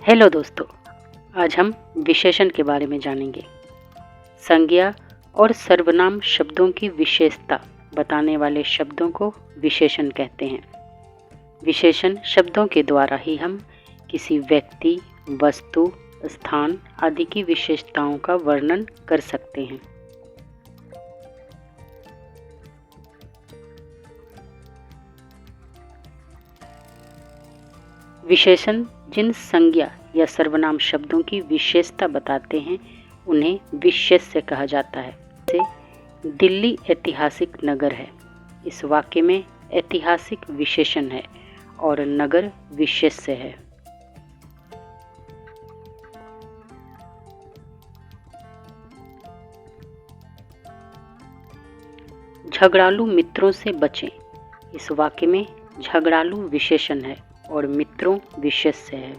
Hello दोस्तों, आज हम विशेषण के बारे में जानेंगे। संज्ञा और सर्वनाम शब्दों की विशेषता बताने वाले शब्दों को विशेषण कहते हैं। विशेषण शब्दों के द्वारा ही हम किसी व्यक्ति, वस्तु, स्थान आदि की विशेषताओं का वर्णन कर सकते हैं। विशेषण जिन संज्ञा या सर्वनाम शब्दों की विशेषता बताते हैं उन्हें विशेष्य कहा जाता है। जैसे दिल्ली ऐतिहासिक नगर है, इस वाक्य में ऐतिहासिक विशेषण है और नगर विशेष्य है। झगड़ालू मित्रों से बचें, इस वाक्य में झगड़ालू विशेषण है और मित्रों विशेष्य है।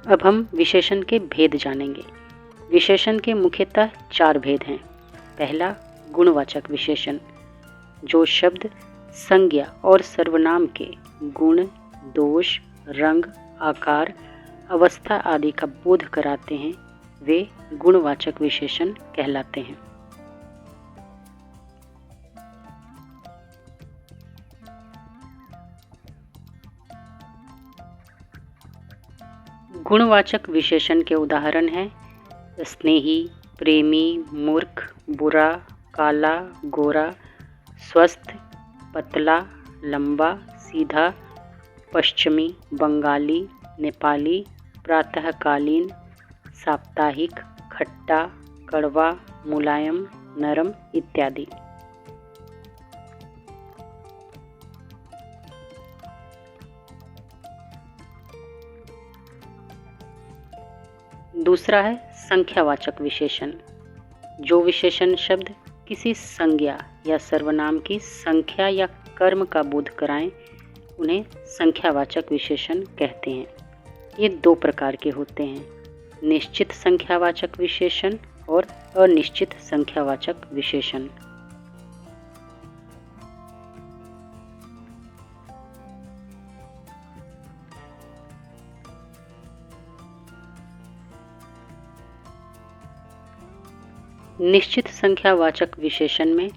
अब हम विशेषण के भेद जानेंगे। विशेषण के मुख्यतः 4 भेद हैं। पहला, गुणवाचक विशेषण, जो शब्द संज्ञा और सर्वनाम के गुण, दोष, रंग, आकार, अवस्था आदि का बोध कराते हैं, वे गुणवाचक विशेषण कहलाते हैं। गुणवाचक विशेषण के उदाहरण हैं स्नेही, प्रेमी, मूर्ख, बुरा, काला, गोरा, स्वस्थ, पतला, लंबा, सीधा, पश्चिमी, बंगाली, नेपाली, प्रातःकालीन, साप्ताहिक, खट्टा, कड़वा, मुलायम, नरम इत्यादि। दूसरा है संख्यावाचक विशेषण, जो विशेषण शब्द किसी संज्ञा या सर्वनाम की संख्या या कर्म का बोध कराएं, उन्हें संख्यावाचक विशेषण कहते हैं। ये 2 प्रकार के होते हैं, निश्चित संख्यावाचक विशेषण और अनिश्चित संख्यावाचक विशेषण। निश्चित संख्यावाचक विशेषण में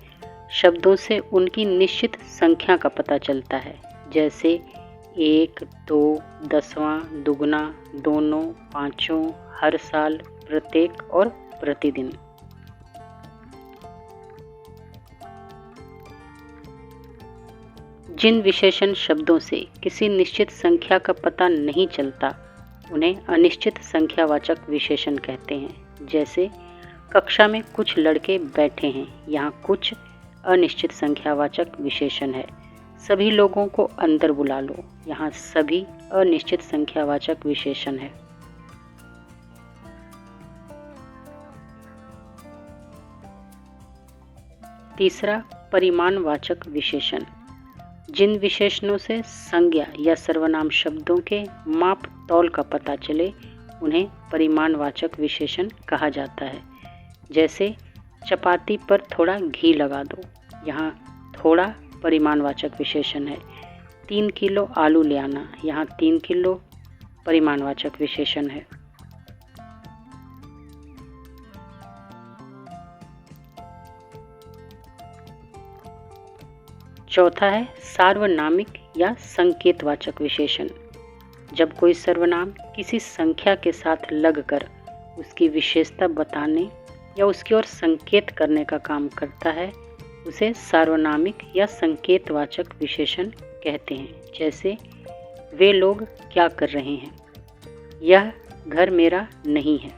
शब्दों से उनकी निश्चित संख्या का पता चलता है, जैसे 1, 2, 10वां, दुगना, दोनों, पांचों, हर साल, प्रत्येक और प्रतिदिन। जिन विशेषण शब्दों से किसी निश्चित संख्या का पता नहीं चलता, उन्हें अनिश्चित संख्यावाचक विशेषण कहते हैं। जैसे कक्षा में कुछ लड़के बैठे हैं, यहाँ कुछ अनिश्चित संख्यावाचक विशेषण है। सभी लोगों को अंदर बुला लो, यहाँ सभी अनिश्चित संख्यावाचक विशेषण है। तीसरा, परिमाणवाचक विशेषण, जिन विशेषणों से संज्ञा या सर्वनाम शब्दों के माप तौल का पता चले, उन्हें परिमाणवाचक विशेषण कहा जाता है। जैसे चपाती पर थोड़ा घी लगा दो, यहाँ थोड़ा परिमाणवाचक विशेषण है। 3 किलो आलू ले आना, यहाँ 3 किलो परिमाणवाचक विशेषण है। चौथा है सार्वनामिक या संकेतवाचक विशेषण, जब कोई सर्वनाम किसी संख्या के साथ लगकर उसकी विशेषता बताने या उसकी ओर संकेत करने का काम करता है, उसे सार्वनामिक या संकेतवाचक विशेषण कहते हैं। जैसे वे लोग क्या कर रहे हैं, यह घर मेरा नहीं है।